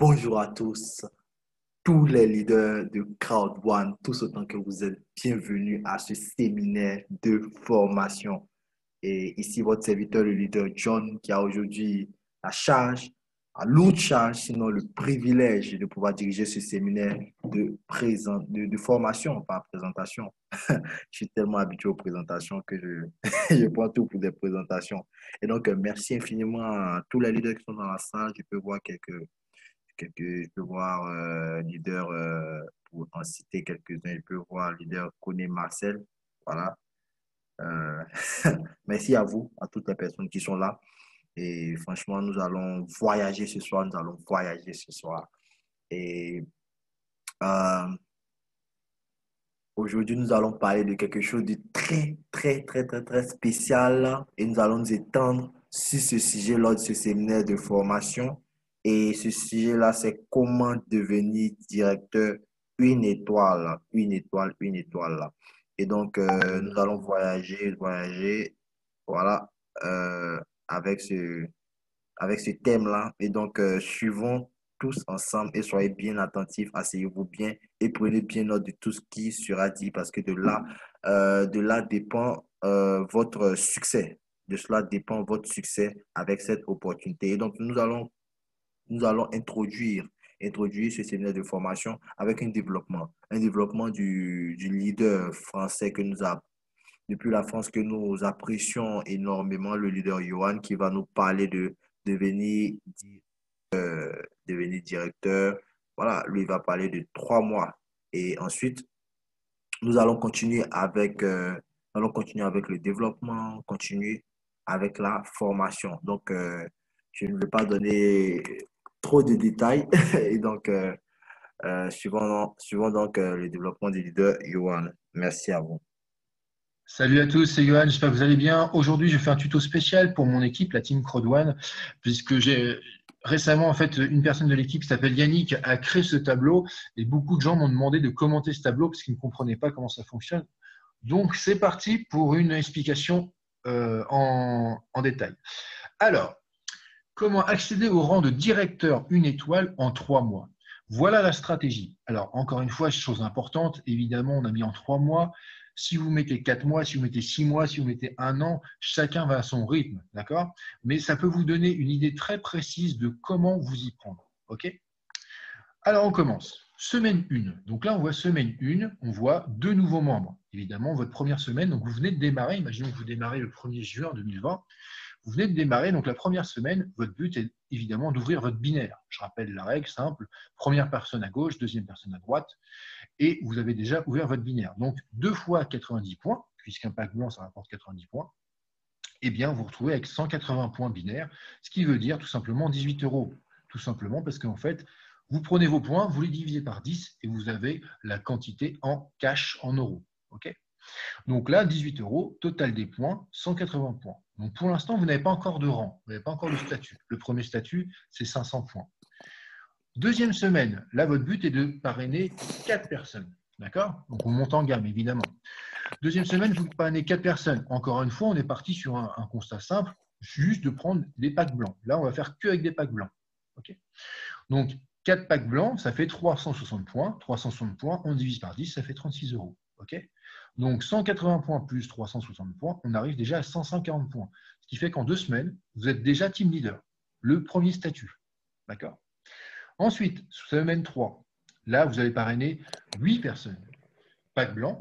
Bonjour à tous les leaders de Crowd One, tous autant que vous êtes bienvenus à ce séminaire de formation. Et ici, votre serviteur, le leader John, qui a aujourd'hui la charge, la lourde charge, sinon le privilège de pouvoir diriger ce séminaire de formation, pas présentation. Je suis tellement habitué aux présentations que je prends tout pour des présentations. Et donc, merci infiniment à tous les leaders qui sont dans la salle. Je peux voir je peux voir leader, pour en citer quelques-uns, je peux voir leader Koné Marcel. Voilà. Euh, Merci à vous, à toutes les personnes qui sont là. Et franchement, nous allons voyager ce soir. Nous allons voyager ce soir. Et euh, aujourd'hui, nous allons parler de quelque chose de très spécial. Et nous allons nous étendre sur ce sujet lors de ce séminaire de formation. Et ce sujet-là, c'est comment devenir directeur une étoile. Et donc, nous allons voyager, voilà, euh, avec avec ce thème-là. Et donc, suivons tous ensemble et soyez bien attentifs, asseyez-vous bien et prenez bien note de tout ce qui sera dit parce que de là dépend votre succès. De cela dépend votre succès avec cette opportunité. Et donc, nous allons introduire ce séminaire de formation avec un développement du leader français que depuis la France que nous apprécions énormément, le leader Johan, qui va nous parler de devenir, devenir directeur. Voilà, lui il va parler de 3 mois. Et ensuite, nous allons continuer avec le développement, continuer avec la formation. Donc, je ne vais pas donner trop de détails. Et donc, suivons donc le développement du leader Johan. Merci à vous. Salut à tous, c'est Johan, j'espère que vous allez bien. Aujourd'hui, je fais un tuto spécial pour mon équipe, la team Crowd1, puisque j'ai récemment, en fait, une personne de l'équipe qui s'appelle Yannick a créé ce tableau et beaucoup de gens m'ont demandé de commenter ce tableau parce qu'ils ne comprenaient pas comment ça fonctionne. Donc, c'est parti pour une explication en détail. Alors, comment accéder au rang de directeur une étoile en 3 mois? Voilà la stratégie. Alors, encore une fois, chose importante, évidemment, on a mis en 3 mois. Si vous mettez 4 mois, si vous mettez 6 mois, si vous mettez 1 an, chacun va à son rythme, d'accord? Mais ça peut vous donner une idée très précise de comment vous y prendre, ok? Alors, on commence. Semaine 1. Donc là, on voit semaine 1, on voit 2 nouveaux membres. Évidemment, votre première semaine, donc vous venez de démarrer, imaginons que vous démarrez le 1er juin 2020. Vous venez de démarrer, donc la première semaine, votre but est évidemment d'ouvrir votre binaire. Je rappelle la règle simple, première personne à gauche, deuxième personne à droite, et vous avez déjà ouvert votre binaire. Donc 2 fois 90 points, puisqu'un pack blanc, ça rapporte 90 points, eh bien vous vous retrouvez avec 180 points binaires, ce qui veut dire tout simplement 18 euros. Tout simplement parce qu'en fait, vous prenez vos points, vous les divisez par 10 et vous avez la quantité en cash, en euros. OK ? Donc là, 18 euros, total des points, 180 points. Donc pour l'instant, vous n'avez pas encore de rang, vous n'avez pas encore de statut. Le premier statut, c'est 500 points. Deuxième semaine, là, votre but est de parrainer 4 personnes. D'accord? Donc on monte en gamme, évidemment. Deuxième semaine, vous parrainez 4 personnes. Encore une fois, on est parti sur un constat simple, juste de prendre des packs blancs. Là, on va faire que avec des packs blancs. OK? Donc 4 packs blancs, ça fait 360 points. 360 points, on divise par 10, ça fait 36 euros. OK? Donc 180 points plus 360 points, on arrive déjà à 540 points. Ce qui fait qu'en 2 semaines, vous êtes déjà team leader. Le premier statut. D'accord? Ensuite, semaine 3, là, vous allez parrainer 8 personnes. Pack blanc,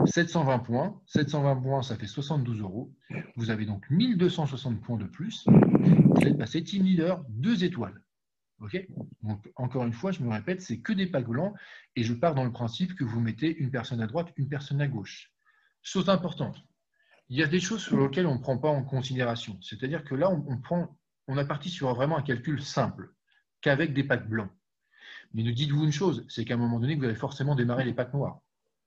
720 points. 720 points, ça fait 72 euros. Vous avez donc 1260 points de plus. Vous êtes passé team leader 2 étoiles. OK? Donc, encore une fois, je me répète, c'est que des packs blancs et je pars dans le principe que vous mettez une personne à droite, une personne à gauche. Chose importante, il y a des choses sur lesquelles on ne prend pas en considération. C'est-à-dire que là, on a parti sur vraiment un calcul simple, qu'avec des packs blancs. Mais ne dites-vous une chose, c'est qu'à un moment donné, vous allez forcément démarrer les packs noirs.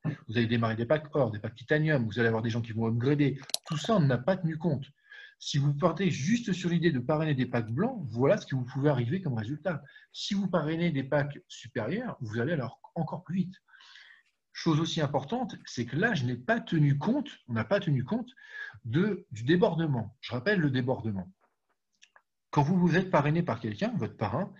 Vous allez démarrer des packs or, des packs titanium, vous allez avoir des gens qui vont upgrader. Tout ça, on n'a pas tenu compte. Si vous partez juste sur l'idée de parrainer des packs blancs, voilà ce que vous pouvez arriver comme résultat. Si vous parrainez des packs supérieurs, vous allez alors encore plus vite. Chose aussi importante, c'est que là, je n'ai pas tenu compte, on n'a pas tenu compte du débordement. Je rappelle le débordement. Quand vous vous êtes parrainé par quelqu'un, votre parrain,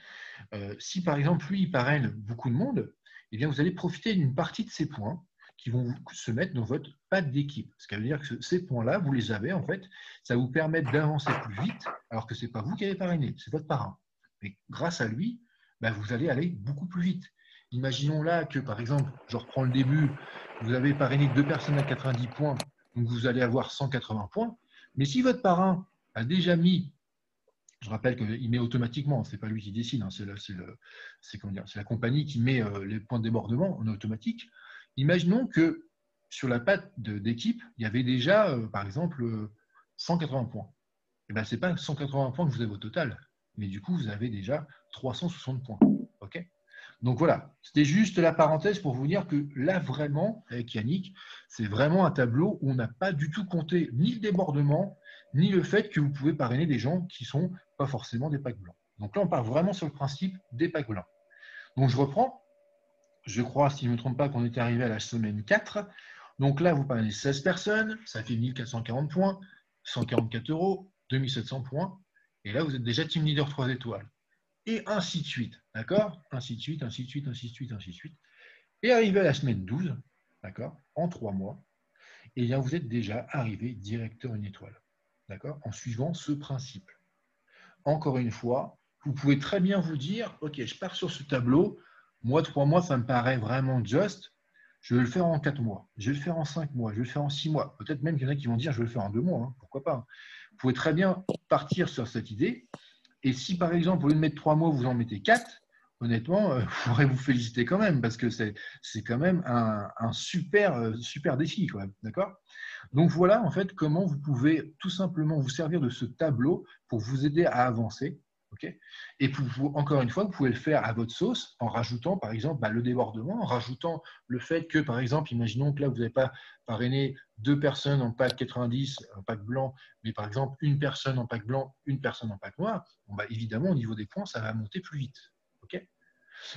Si par exemple, lui, il parraine beaucoup de monde, eh bien, vous allez profiter d'une partie de ces points qui vont se mettre dans votre pack d'équipe. Ce qui veut dire que ces points-là, vous les avez en fait, ça vous permet d'avancer plus vite, alors que ce n'est pas vous qui avez parrainé, c'est votre parrain. Mais grâce à lui, ben, vous allez aller beaucoup plus vite. Imaginons là que, par exemple, je reprends le début, vous avez parrainé 2 personnes à 90 points, donc vous allez avoir 180 points. Mais si votre parrain a déjà mis, je rappelle qu'il met automatiquement, ce n'est pas lui qui décide, hein, c'est la compagnie qui met les points de débordement en automatique. Imaginons que sur la patte d'équipe, il y avait déjà, par exemple, 180 points. Et ben, ce n'est pas 180 points que vous avez au total, mais du coup, vous avez déjà 360 points. Okay, donc voilà, c'était juste la parenthèse pour vous dire que là, vraiment, avec Yannick, c'est vraiment un tableau où on n'a pas du tout compté ni le débordement, ni le fait que vous pouvez parrainer des gens qui ne sont pas forcément des packs blancs. Donc là, on part vraiment sur le principe des packs blancs. Donc je reprends. Je crois, si je ne me trompe pas, qu'on était arrivé à la semaine 4. Donc là, vous parrainez 16 personnes, ça fait 1440 points, 144 euros, 2700 points. Et là, vous êtes déjà team leader 3 étoiles. Et ainsi de suite. D'accord? Ainsi de suite, ainsi de suite, ainsi de suite, ainsi de suite. Et arrivé à la semaine 12, d'accord, en 3 mois, et bien vous êtes déjà arrivé directeur une étoile. D'accord? En suivant ce principe. Encore une fois, vous pouvez très bien vous dire, OK, je pars sur ce tableau, moi, 3 mois, ça me paraît vraiment juste, je vais le faire en 4 mois, je vais le faire en 5 mois, je vais le faire en 6 mois. Peut-être même qu'il y en a qui vont dire, je vais le faire en 2 mois, hein, pourquoi pas. Vous pouvez très bien partir sur cette idée, et si par exemple, au lieu de mettre 3 mois, vous en mettez 4, honnêtement, je pourrais vous féliciter quand même, parce que c'est quand même un super, super défi, d'accord? Donc voilà en fait comment vous pouvez tout simplement vous servir de ce tableau pour vous aider à avancer. Okay, et pour vous, encore une fois, vous pouvez le faire à votre sauce en rajoutant par exemple le débordement, en rajoutant le fait que par exemple, imaginons que là vous n'avez pas parrainé 2 personnes en pack 90, en pack blanc, mais par exemple une personne en pack blanc, une personne en pack noir, bon, bah, évidemment au niveau des points, ça va monter plus vite. Okay,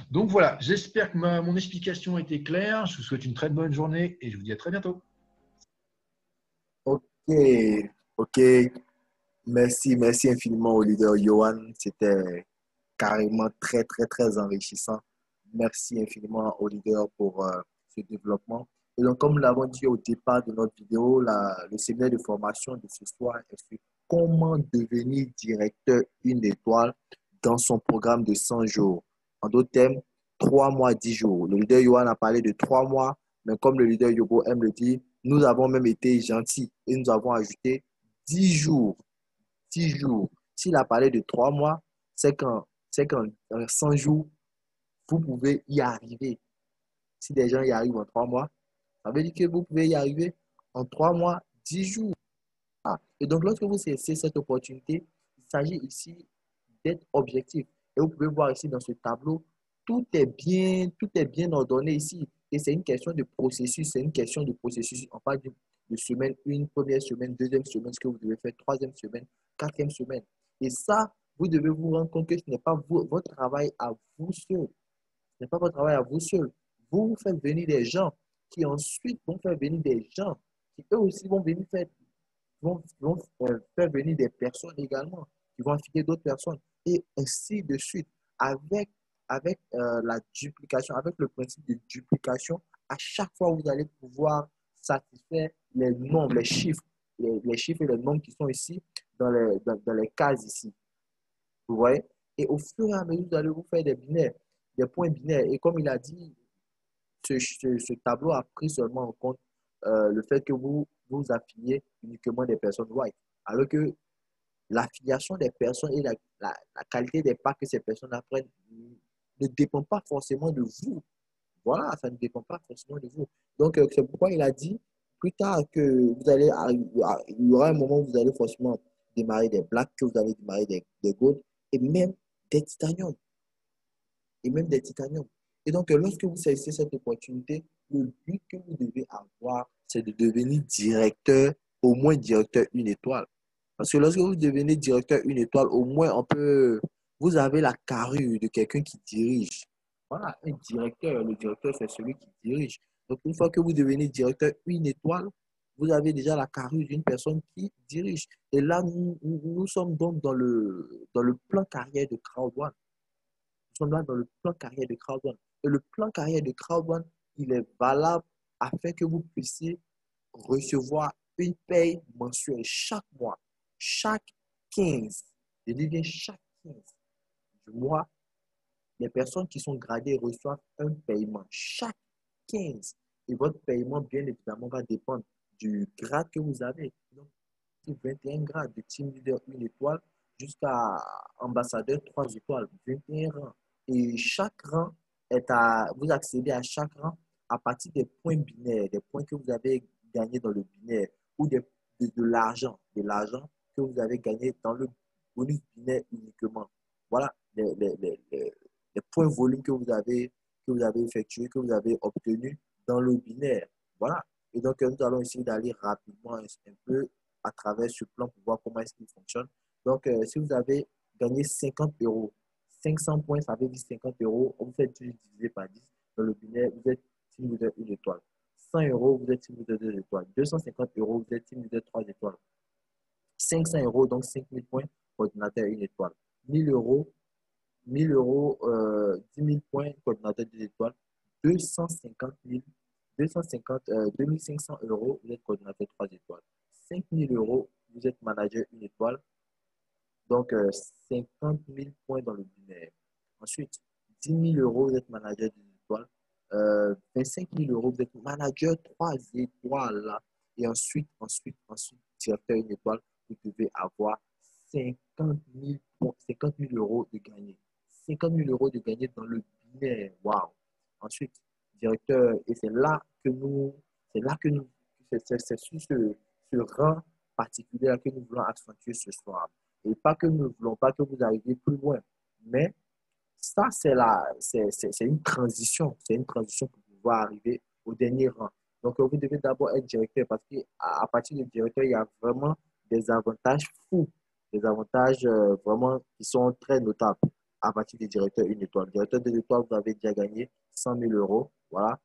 donc voilà, j'espère que mon explication était claire. Je vous souhaite une très bonne journée et je vous dis à très bientôt. Ok, ok. Merci infiniment au leader Johan. C'était carrément très, très, très enrichissant. Merci infiniment au leader pour ce développement. Et donc, comme nous l'avons dit au départ de notre vidéo, le séminaire de formation de ce soir est sur comment devenir directeur une étoile dans son programme de 100 jours. En d'autres termes, 3 mois, 10 jours. Le leader Johan a parlé de 3 mois, mais comme le leader Yobo aime le dire, nous avons même été gentils et nous avons ajouté 10 jours. 10 jours. S'il a parlé de 3 mois, c'est qu'en 100 jours, vous pouvez y arriver. Si des gens y arrivent en 3 mois, ça veut dire que vous pouvez y arriver en 3 mois, 10 jours. Ah. Et donc, lorsque vous saisissez cette opportunité, il s'agit ici d'être objectif. Et vous pouvez voir ici dans ce tableau, tout est bien ordonné ici. Et c'est une question de processus, c'est une question de processus. On parle de semaine 1, première semaine, deuxième semaine, ce que vous devez faire, troisième semaine, quatrième semaine. Et ça, vous devez vous rendre compte que ce n'est pas votre travail à vous seul. Ce n'est pas votre travail à vous seul. Vous faites venir des gens qui ensuite vont faire venir des gens qui eux aussi vont venir faire venir des personnes également, qui vont affilier d'autres personnes, et ainsi de suite. Avec la duplication, avec le principe de duplication, à chaque fois, vous allez pouvoir satisfaire les nombres, les chiffres et les nombres qui sont ici dans les cases ici. Vous voyez? Et au fur et à mesure, vous allez vous faire des binaires, des points binaires. Et comme il a dit, ce tableau a pris seulement en compte le fait que vous affiliez uniquement des personnes white. Alors que l'affiliation des personnes et la qualité des packs que ces personnes apprennent ne dépend pas forcément de vous. Voilà, ça ne dépend pas forcément de vous. Donc, c'est pourquoi il a dit plus tard que il y aura un moment où vous allez forcément démarrer des blacks, que vous allez démarrer des gold et même des titanium. Et même des titanium. Et donc, lorsque vous saisissez cette opportunité, le but que vous devez avoir, c'est de devenir directeur, au moins directeur une étoile. Parce que lorsque vous devenez directeur une étoile, au moins vous avez la carrure de quelqu'un qui dirige. Voilà, un directeur, le directeur, c'est celui qui dirige. Donc, une fois que vous devenez directeur une étoile, vous avez déjà la carrure d'une personne qui dirige. Et là, nous sommes donc dans le plan carrière de Crowd One. sommes là dans le plan carrière de Crowd1. Et le plan carrière de Crowd1, il est valable afin que vous puissiez recevoir une paye mensuelle chaque mois, chaque 15. Je dis bien chaque 15 du mois. Les personnes qui sont gradées reçoivent un paiement chaque 15. Et votre paiement, bien évidemment, va dépendre du grade que vous avez. Donc, 21 grades de team leader 1 étoile jusqu'à ambassadeur 3 étoiles, 21 rangs. Et chaque rang vous accédez à chaque rang à partir des points binaires, des points que vous avez gagnés dans le binaire ou de l'argent, que vous avez gagné dans le bonus binaire uniquement. Voilà les points volume que vous avez effectué, que vous avez obtenu dans le binaire. Voilà. Et donc, nous allons essayer d'aller rapidement un peu à travers ce plan pour voir comment est-ce qu'il fonctionne. Donc, si vous avez gagné 50 euros, 500 points, ça veut dire 50 euros. Vous faites diviser par 10 dans le binaire, vous êtes team leader 1 étoile. 100 euros, vous êtes team leader 2 étoiles. 250 euros, vous êtes team leader 3 étoiles. 500 euros, donc 5000 points, coordinateur 1 étoile. 1000 euros, 1000 euros, 10 000 points, coordinateur 2 étoiles. 250 000, 250, 2500 euros, vous êtes coordinateur 3 étoiles. 5 000 euros, vous êtes manager 1 étoile. Donc, 50 000 points dans le binaire. Ensuite, 10 000 euros, vous êtes manager 2 étoiles. 25 000 euros, vous êtes manager 3 étoiles. Et ensuite, directeur 1 étoile, vous devez avoir 50 000 points, 50 000 euros de gagné. 50 000 euros de gagné dans le binaire. Waouh! Ensuite, directeur, et c'est sur ce rang particulier que nous voulons accentuer ce soir. Et pas que nous ne voulons pas que vous arriviez plus loin, mais ça, c'est une transition. C'est une transition pour pouvoir arriver au dernier rang. Donc, vous devez d'abord être directeur parce qu'à partir du directeur, il y a vraiment des avantages fous, des avantages vraiment qui sont très notables à partir du directeur 1 étoile. Directeur 2 étoiles, vous avez déjà gagné 100 000 euros. Voilà.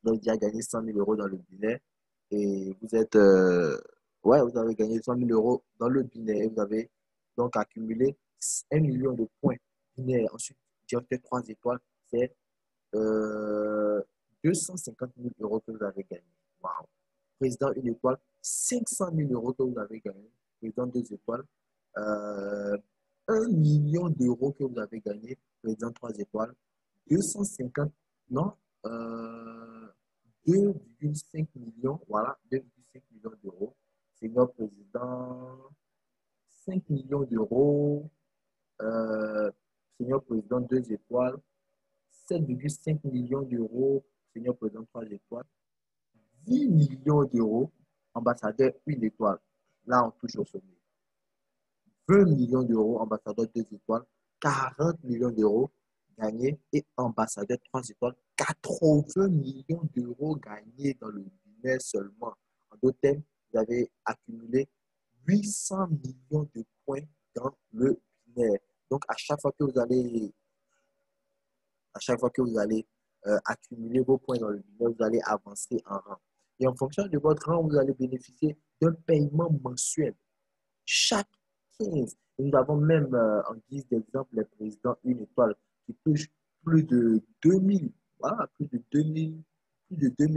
Vous avez déjà gagné 100 000 euros dans le binaire. Et vous êtes, ouais, vous avez gagné 100 000 euros dans le binaire. Et vous avez donc accumulé 1 million de points binaires. Ensuite, directeur 3 étoiles, c'est 250 000 euros que vous avez gagné. Wow. Président 1 étoile, 500 000 euros que vous avez gagné. Président 2 étoiles, 1 million d'euros que vous avez gagné. Président 3 étoiles, 250, non, 2,5 millions, voilà, 2,5 millions d'euros. Senior président, 5 millions d'euros. Senior président 2 étoiles, 7,5 millions d'euros. Senior président 3 étoiles, 10 millions d'euros. Ambassadeur 1 étoile. Là, on touche au sommet. 20 millions d'euros, ambassadeur 2 étoiles, 40 millions d'euros gagnés et ambassadeur 3 étoiles, 80 millions d'euros gagnés dans le binaire seulement. En d'autres termes, vous avez accumulé 800 millions de points dans le binaire. Donc, à chaque fois que vous allez accumuler vos points dans le binaire, vous allez avancer en rang. Et en fonction de votre rang, vous allez bénéficier d'un paiement mensuel. Chaque 15. Nous avons même en guise d'exemple les présidents 1 étoile qui touchent plus de 2000, voilà, plus de 2000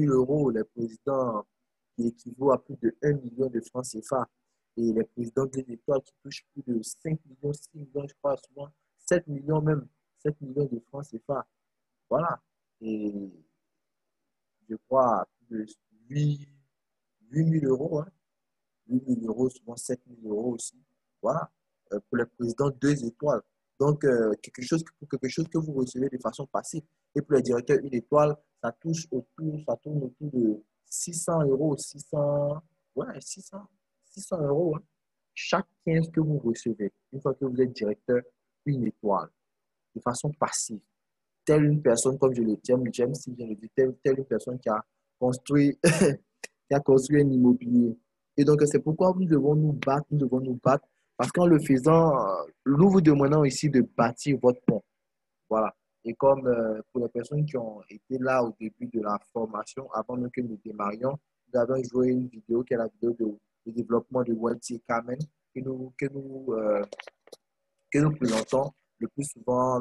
euros. Les présidents qui équivaut à plus de 1 million de francs CFA. Et les présidents 2 étoiles qui touchent plus de 5 millions, 6 millions, je crois, souvent 7 millions même, 7 millions de francs CFA. Voilà. Et je crois plus de 8 000 euros, hein. 8 000 euros, souvent 7 000 euros aussi. Voilà, pour les présidents 2 étoiles. Donc, pour quelque chose que vous recevez de façon passive. Et pour les directeurs 1 étoile, ça tourne autour de 600 euros, 600, ouais, 600 euros, hein. Chaque 15 que vous recevez, une fois que vous êtes directeur 1 étoile, de façon passive. Telle une personne, comme je le j'aime si je le dis, telle une personne qui a construit, qui a construit un immobilier. Et donc, c'est pourquoi nous devons nous battre, parce qu'en le faisant, nous vous demandons ici de bâtir votre pont. Voilà. Et comme pour les personnes qui ont été là au début de la formation, avant même que nous démarrions, nous avons joué une vidéo qui est la vidéo de développement de Wealthy Carmen que nous présentons le plus souvent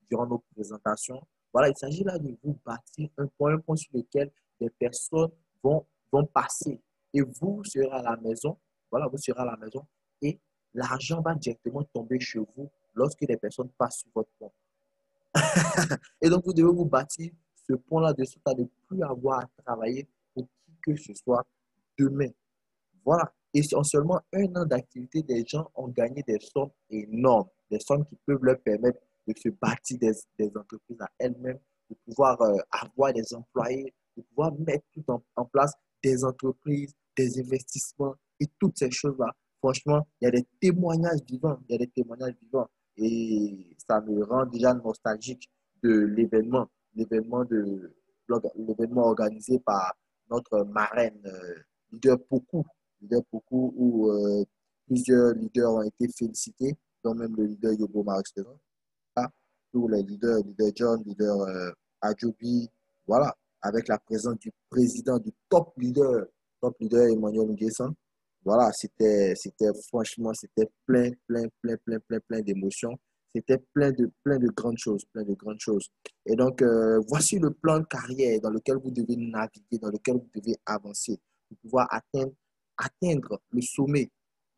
durant nos présentations. Voilà, il s'agit là de vous bâtir un point sur lequel des personnes vont passer. Et vous serez à la maison, voilà, vous serez à la maison et l'argent va directement tomber chez vous lorsque les personnes passent sur votre pont. Et donc, vous devez vous bâtir ce pont-là de sorte à ne plus avoir à travailler pour qui que ce soit demain. Voilà. Et en seulement 1 an d'activité, des gens ont gagné des sommes énormes, des sommes qui peuvent leur permettre de se bâtir des entreprises à elles-mêmes, de pouvoir avoir des employés, de pouvoir mettre tout en place des entreprises, des investissements et toutes ces choses-là. Franchement, il y a des témoignages vivants, il y a des témoignages vivants. Et ça me rend déjà nostalgique de l'événement organisé par notre marraine, leader Poku, où plusieurs leaders ont été félicités, dont même le leader Yobo Marx, tous les leaders, leader John, leader Ajobi, voilà, avec la présence du président, du top leader Emmanuel Nguessan. Voilà, franchement, c'était plein d'émotions. C'était plein de grandes choses, plein de grandes choses. Et donc, voici le plan de carrière dans lequel vous devez naviguer, dans lequel vous devez avancer pour pouvoir atteindre le sommet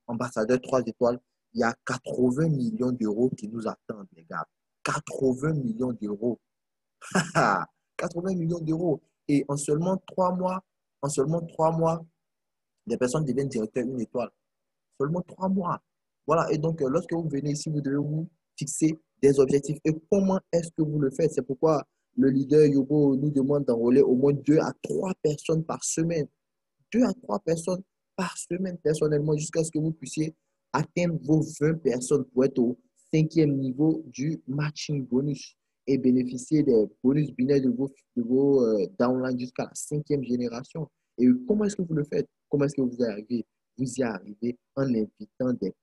ambassadeur 3 étoiles. Il y a 80 millions d'euros qui nous attendent, les gars. 80 millions d'euros. 80 millions d'euros. Et en seulement 3 mois, des personnes deviennent directeurs 1 étoile. Seulement 3 mois. Voilà. Et donc, lorsque vous venez ici, vous devez vous fixer des objectifs. Et comment est-ce que vous le faites? C'est pourquoi le leader Yobo nous demande d'enrôler au moins 2 à 3 personnes par semaine. 2 à 3 personnes par semaine, personnellement, jusqu'à ce que vous puissiez atteindre vos 20 personnes pour être au 5e niveau du matching bonus et bénéficier des bonus binaires de vos downlines jusqu'à la 5e génération. Et comment est-ce que vous le faites? Comment est-ce que vous y arrivez? Vous y arrivez en invitant des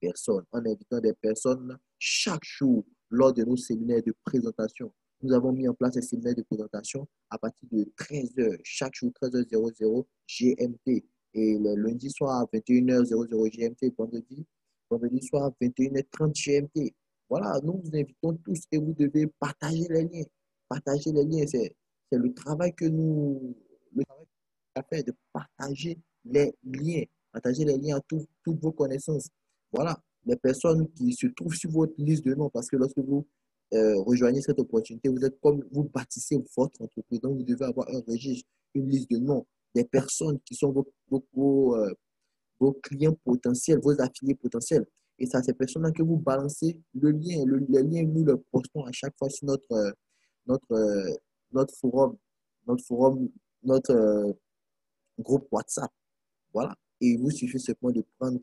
personnes chaque jour lors de nos séminaires de présentation. Nous avons mis en place un séminaire de présentation à partir de 13h, chaque jour 13h00 GMT. Et le lundi soir à 21h00 GMT, vendredi soir à 21h30 GMT. Voilà, nous vous invitons tous et vous devez partager les liens. Partager les liens, c'est le travail le travail qu'on a fait de partager les liens. Partager les liens à toutes vos connaissances. Voilà, les personnes qui se trouvent sur votre liste de noms, parce que lorsque vous rejoignez cette opportunité, vous bâtissez votre entreprise. Donc, vous devez avoir un registre, une liste de noms, des personnes qui sont vos clients potentiels, vos affiliés potentiels. Et c'est à ces personnes-là que vous balancez le lien. Le lien, nous le postons à chaque fois sur notre, euh, notre forum, notre forum, notre groupe WhatsApp. Voilà. Et il vous suffit simplement de prendre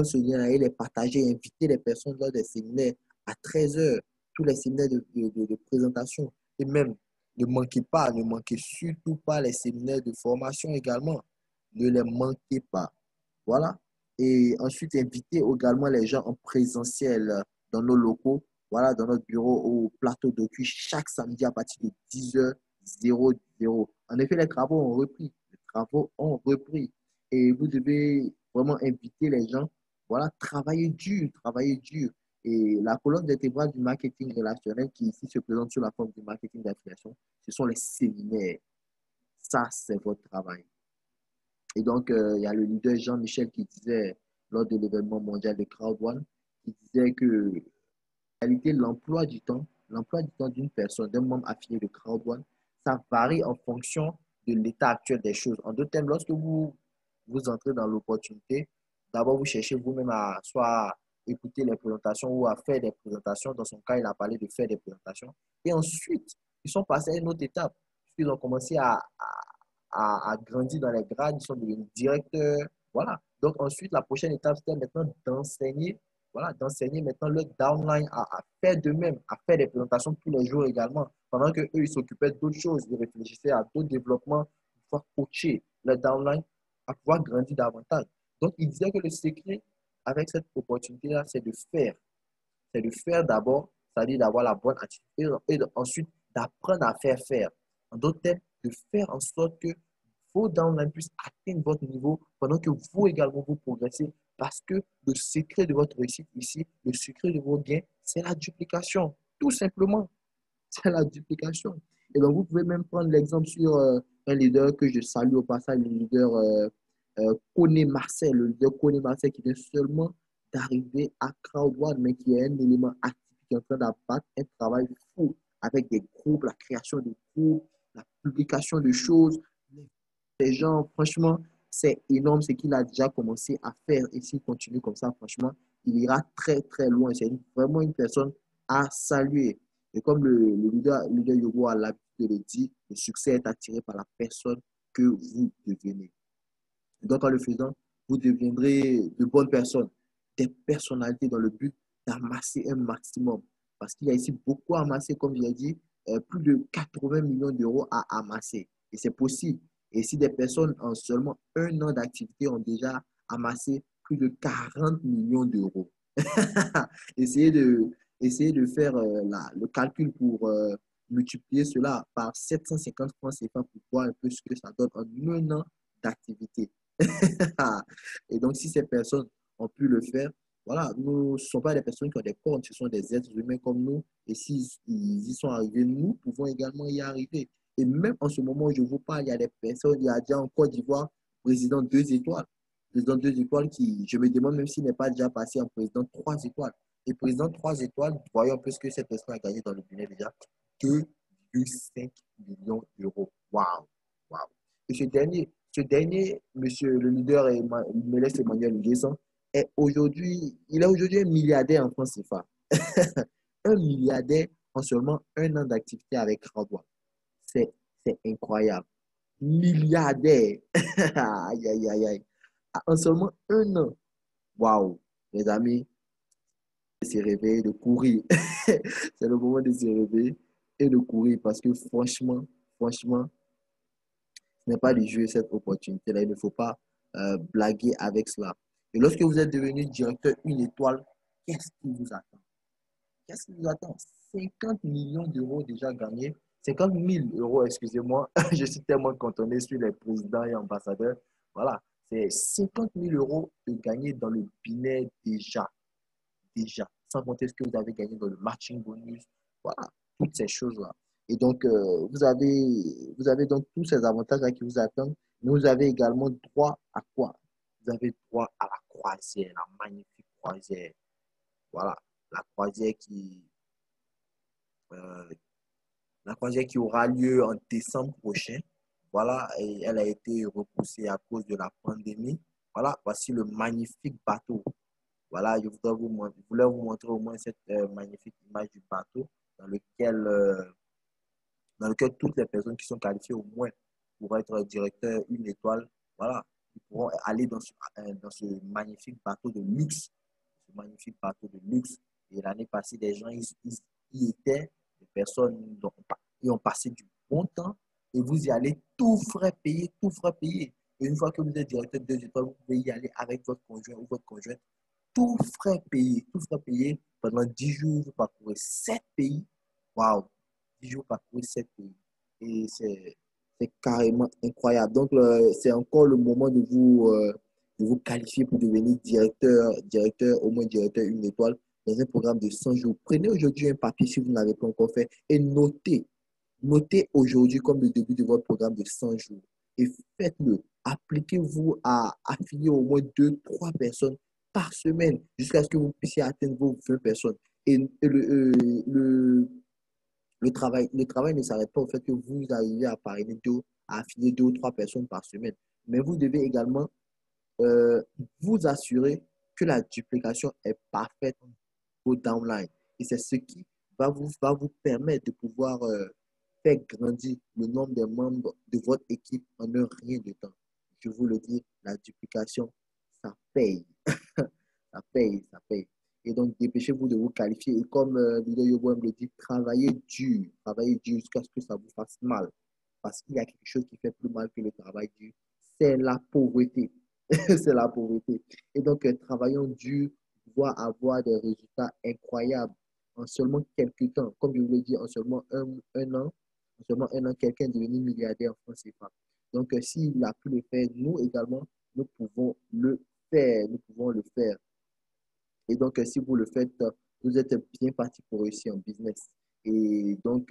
ce lien et les partager, inviter les personnes lors des séminaires à 13h, tous les séminaires de présentation. Et même, ne manquez surtout pas les séminaires de formation également. Ne les manquez pas. Voilà. Et ensuite, invitez également les gens en présentiel dans nos locaux, voilà, dans notre bureau au plateau d'Ocu chaque samedi à partir de 10h00. En effet, les travaux ont repris. Les travaux ont repris. Et vous devez vraiment inviter les gens, voilà, travailler dur, travailler dur. Et la colonne vertébrale du marketing relationnel qui ici se présente sous la forme du marketing d'affiliation, ce sont les séminaires. Ça, c'est votre travail. Et donc, il y a le leader Jean-Michel qui disait, lors de l'événement mondial de Crowd One, qui disait que, en réalité, l'emploi du temps d'une personne, d'un membre affilié de Crowd One, ça varie en fonction de l'état actuel des choses. En d'autres termes, lorsque vous entrez dans l'opportunité, d'abord, vous cherchez vous-même à soit écouter les présentations ou à faire des présentations. Dans son cas, il a parlé de faire des présentations. Et ensuite, ils sont passés à une autre étape. Ils ont commencé à grandir dans les grades, ils sont devenus directeurs. Voilà. Donc ensuite, la prochaine étape, c'était maintenant d'enseigner, voilà, d'enseigner maintenant le downline à faire de même, à faire des présentations tous les jours également. Pendant qu'eux, ils s'occupaient d'autres choses, ils réfléchissaient à d'autres développements pour pouvoir coacher le downline à pouvoir grandir davantage. Donc, il disait que le secret avec cette opportunité-là, c'est de faire. C'est de faire d'abord, c'est-à-dire d'avoir la bonne attitude et ensuite d'apprendre à faire faire. En d'autres termes, de faire en sorte que vos downlines puissent atteindre votre niveau pendant que vous également vous progressez Parce que le secret de votre réussite ici, le secret de vos gains, c'est la duplication. Tout simplement, c'est la duplication. Et donc, vous pouvez même prendre l'exemple sur un leader que je salue au passage, le leader Koné Marcel, le leader Koné Marcel qui vient seulement d'arriver à Crowd One, mais qui est un élément atypique qui est en train d'abattre un travail fou avec des groupes, la création de groupes, la publication de choses. Les gens, franchement, c'est énorme ce qu'il a déjà commencé à faire. Et s'il continue comme ça, franchement, il ira très, très loin. C'est vraiment une personne à saluer. Et comme le leader Yogo a l'habitude de le dire, le succès est attiré par la personne que vous devenez. Donc, en le faisant, vous deviendrez de bonnes personnes, des personnalités dans le but d'amasser un maximum. Parce qu'il y a ici beaucoup à amasser, comme je l'ai dit, plus de 80 millions d'euros à amasser. Et c'est possible. Et si des personnes en seulement un an d'activité ont déjà amassé plus de 40 millions d'euros, essayez essayez de faire le calcul pour multiplier cela par 750 francs CFA pour voir un peu ce que ça donne en un an d'activité. Et donc, si ces personnes ont pu le faire, voilà, nous ne sommes pas des personnes qui ont des cornes, ce sont des êtres humains comme nous. Et s'ils y sont arrivés, nous pouvons également y arriver. Et même en ce moment où je vous parle, il y a des personnes, il y a déjà en Côte d'Ivoire, président 2 étoiles. Président 2 étoiles qui, je me demande même s'il n'est pas déjà passé en président 3 étoiles. Et président 3 étoiles, voyons un peu ce que cette personne a gagné dans le Bénin déjà. 2,5 millions d'euros. Waouh! Waouh! Et ce dernier, monsieur le leader Mélès Emmanuel Nguessan, il est aujourd'hui un milliardaire en France CFA. Un milliardaire en seulement un an d'activité avec Radouane. C'est, c'est incroyable. Milliardaire. Aïe, aïe, aïe, aïe. En seulement un an. Waouh, mes amis, de se réveiller, de courir. C'est le moment de se réveiller et de courir parce que franchement, ce n'est pas de jouer cette opportunité-là. Il ne faut pas blaguer avec cela. Et lorsque vous êtes devenu directeur une étoile, qu'est-ce qui vous attend? Qu'est-ce qui vous attend? 50 millions d'euros déjà gagnés. 50 000 euros, excusez-moi. Je suis tellement cantonné sur les présidents et ambassadeurs. Voilà. C'est 50 000 euros de gagner dans le binaire déjà. Déjà. Sans compter ce que vous avez gagné dans le matching bonus. Voilà. Toutes ces choses-là. Et donc, vous avez donc tous ces avantages-là qui vous attendent. Mais vous avez également droit à quoi? Vous avez droit à la croisière, la magnifique croisière. Voilà. La croisière euh, la croisière qui aura lieu en décembre prochain. Voilà, et elle a été repoussée à cause de la pandémie. Voilà, voici le magnifique bateau. Voilà, je voulais vous montrer au moins cette magnifique image du bateau dans lequel toutes les personnes qui sont qualifiées au moins pour être directeur une étoile, voilà, ils pourront aller dans ce magnifique bateau de luxe. Ce magnifique bateau de luxe. Et l'année passée, des gens ils y étaient, des personnes ils ont passé du bon temps et vous y allez tout frais payé, tout frais payé. Et une fois que vous êtes directeur de 2 étoiles, vous pouvez y aller avec votre conjoint ou votre conjointe, tout frais payé. Pendant 10 jours, vous parcourez 7 pays. Waouh! 10 jours parcourir 7 pays. Et c'est carrément incroyable. Donc, c'est encore le moment de vous qualifier pour devenir directeur, au moins directeur une étoile, dans un programme de 100 jours. Prenez aujourd'hui un papier si vous ne l'avez pas encore fait et notez. Notez aujourd'hui comme le début de votre programme de 100 jours. Et faites-le. Appliquez-vous à affilier au moins 2, 3 personnes par semaine jusqu'à ce que vous puissiez atteindre vos 20 personnes. Et le travail ne s'arrête pas au fait que vous arrivez à affilier 2 ou 3 personnes par semaine. Mais vous devez également euh, vous assurer que la duplication est parfaite au downline. Et c'est ce qui va vous permettre de pouvoir faire grandir le nombre de membres de votre équipe en un rien de temps. Je vous le dis, la duplication, ça paye. Ça paye, ça paye. Et donc, dépêchez-vous de vous qualifier. Et comme Leader Yobo me le dit, travaillez dur jusqu'à ce que ça vous fasse mal. Parce qu'il y a quelque chose qui fait plus mal que le travail dur, c'est la pauvreté. C'est la pauvreté. Et donc, travaillons dur pour avoir des résultats incroyables en seulement quelques temps. Comme je vous l'ai dit, en seulement un an, quelqu'un est devenu milliardaire en France CFA. Donc, s'il a pu le faire, nous également, nous pouvons le faire, nous pouvons le faire. Et donc, si vous le faites, vous êtes bien parti pour réussir en business. Et donc,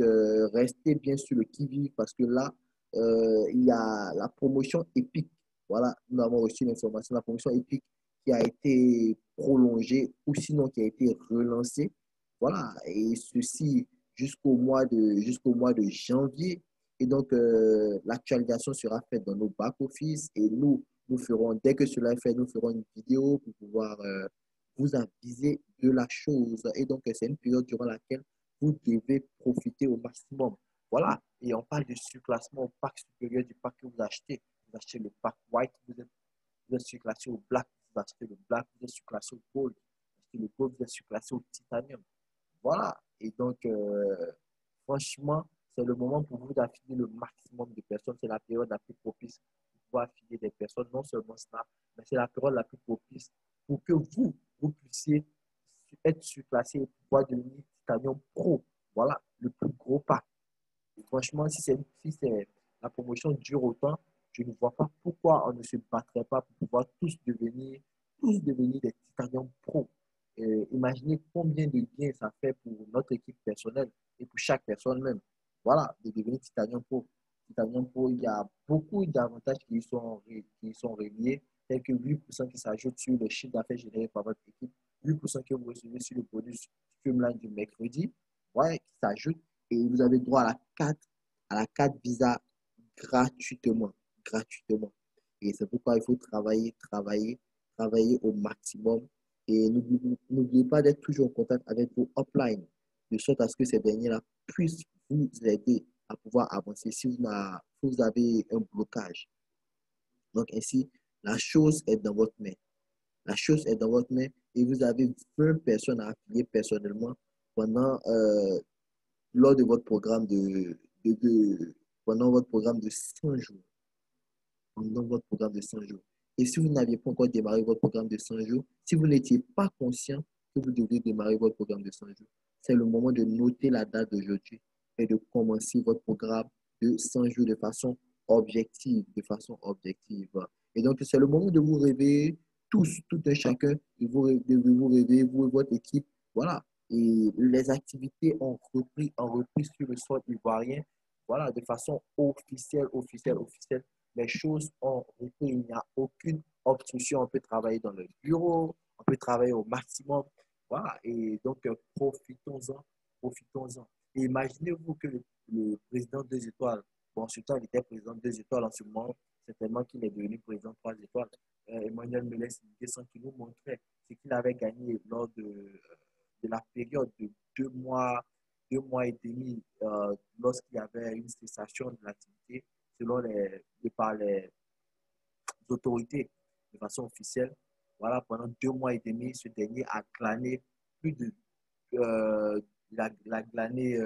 restez bien sur le qui-vive parce que là, il y a la promotion épique. Voilà, nous avons reçu l'information, la promotion épique qui a été prolongée ou sinon qui a été relancée. Voilà, et ceci jusqu'au mois de janvier. Et donc, l'actualisation sera faite dans nos back-office et nous ferons, dès que cela est fait, nous ferons une vidéo pour pouvoir vous aviser de la chose. Et donc, c'est une période durant laquelle vous devez profiter au maximum. Voilà. Et on parle de surclassement au pack supérieur du pack que vous achetez. Vous achetez le pack white, vous êtes surclassé au black, vous achetez le black, vous êtes surclassé au gold. Vous achetez le gold, vous êtes surclassé au titanium. Voilà. Et donc, franchement, c'est le moment pour vous d'affilier le maximum de personnes. C'est la période la plus propice pour pouvoir affilier des personnes, non seulement ça, mais c'est la période la plus propice pour que vous puissiez être surclassé et pouvoir devenir Titanium Pro. Voilà, le plus gros pas. Et franchement, si la promotion dure autant, je ne vois pas pourquoi on ne se battrait pas pour pouvoir tous devenir des Titanium Pro. Imaginez combien de gains ça fait pour notre équipe personnelle et pour chaque personne même. Voilà, de devenir Titanium Pro. Titanium Pro, il y a beaucoup d'avantages qui y sont reliés, tels que 8% qui s'ajoutent sur le chiffre d'affaires généré par votre équipe, 8% que vous recevez sur le bonus Streamline du mercredi, ouais, qui s'ajoute, et vous avez droit à la carte Visa gratuitement, gratuitement. Et c'est pourquoi il faut travailler au maximum. Et n'oubliez pas d'être toujours en contact avec vos uplines, de sorte à ce que ces derniers-là puissent vous aider à pouvoir avancer si vous avez un blocage. Donc ainsi, la chose est dans votre main. La chose est dans votre main et vous avez 20 personnes à affilier personnellement pendant, lors de votre programme pendant votre programme de 100 jours. Pendant votre programme de 100 jours. Et si vous n'aviez pas encore démarré votre programme de 100 jours, si vous n'étiez pas conscient que vous devez démarrer votre programme de 100 jours, c'est le moment de noter la date d'aujourd'hui et de commencer votre programme de 100 jours de façon objective, Et donc, c'est le moment de vous réveiller, tous, tout un chacun, de vous réveiller, vous et votre équipe. Voilà. Et les activités ont repris sur le sol ivoirien. Voilà, de façon officielle. Les choses ont repris. Il n'y a aucune obstruction. On peut travailler dans le bureau, on peut travailler au maximum. Voilà, et donc profitons-en, profitons-en. Et imaginez-vous que le président 2 étoiles, bon, ce temps, il était président 2 étoiles en ce moment, certainement qu'il est devenu président 3 étoiles. Emmanuel Mélès Descend qui nous montrait ce qu'il avait gagné lors de la période de 2 mois et demi, lorsqu'il y avait une cessation de l'activité, par les autorités de façon officielle. Voilà, pendant 2 mois et demi, ce dernier a glané plus de il a glané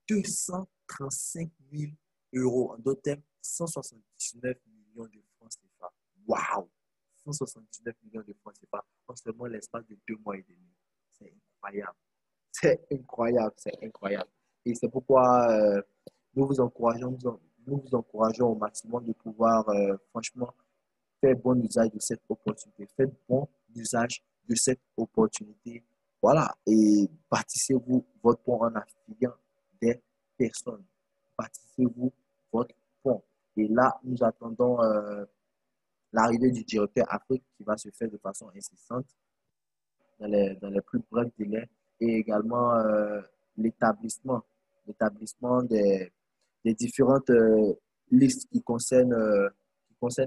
235 000 euros. En d'autres termes, 179 millions de francs CFA. Waouh! 179 millions de francs CFA en seulement l'espace de 2 mois et demi. C'est incroyable. C'est incroyable, c'est incroyable. Et c'est pourquoi nous vous encourageons, nous vous encourageons au maximum de pouvoir, franchement, faire bon usage de cette opportunité. Faites bon usage de cette opportunité. Voilà. Et bâtissez-vous votre pont en affiliant des personnes. Bâtissez-vous votre pont. Et là, nous attendons l'arrivée du directeur Afrique qui va se faire de façon incessante dans les plus brefs délais et également l'établissement, l'établissement des différentes listes qui concernent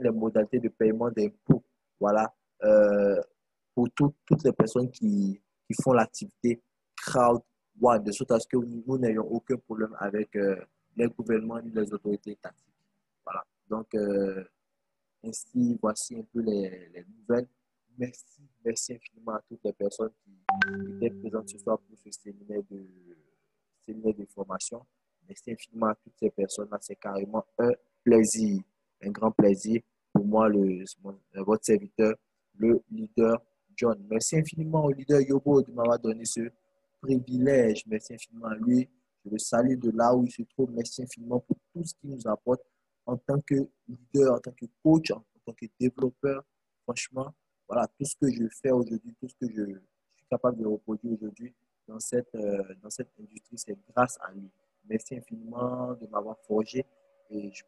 les modalités de paiement d'impôts. Voilà, euh, pour toutes les personnes qui font l'activité Crowd One, de sorte à ce que nous n'ayons aucun problème avec les gouvernements ni les autorités étatiques. Voilà, donc ainsi, voici un peu les nouvelles. Merci infiniment à toutes les personnes qui étaient présentes ce soir pour ce séminaire de formation. Merci infiniment à toutes ces personnes-là. C'est carrément un plaisir, un grand plaisir pour moi, votre serviteur, le leader John. Merci infiniment au leader Yobo de m'avoir donné ce privilège. Merci infiniment à lui. Je le salue de là où il se trouve. Merci infiniment pour tout ce qu'il nous apporte en tant que leader, en tant que coach, en tant que développeur. franchement, voilà, tout ce que je fais aujourd'hui, tout ce que je suis capable de reproduire aujourd'hui dans cette industrie, c'est grâce à lui. Merci infiniment de m'avoir forgé. Et je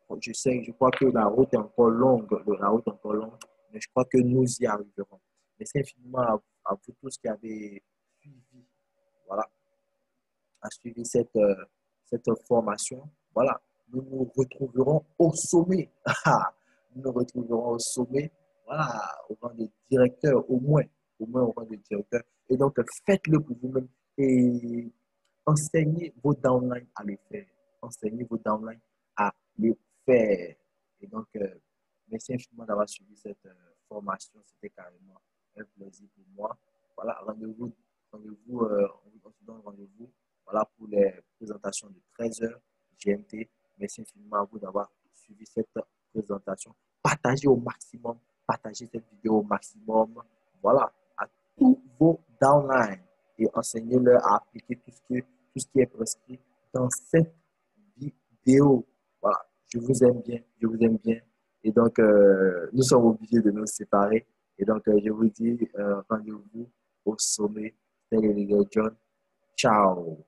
crois que la route est encore longue, la route est encore longue, mais je crois que nous y arriverons. Merci infiniment à vous tous qui avez suivi, voilà, a suivi cette formation. Voilà, nous nous retrouverons au sommet. Nous nous retrouverons au sommet, voilà, au rang de directeur, au moins au rang de directeur. Et donc, faites-le pour vous-même et enseignez vos downlines à le faire. Enseignez vos downlines à le faire. Et donc, merci infiniment d'avoir suivi cette formation. C'était carrément un plaisir pour moi. Voilà, on se donne rendez-vous voilà pour les présentations de 13h GMT. Merci infiniment à vous d'avoir suivi cette présentation. Partagez cette vidéo au maximum. Voilà, à tous vos downlines et enseignez-leur à appliquer tout ce qui est prescrit dans cette vidéo. Voilà, je vous aime bien, je vous aime bien. Et donc, nous sommes obligés de nous séparer. Et donc, je vous dis rendez-vous au sommet. C'était le leader John. Ciao.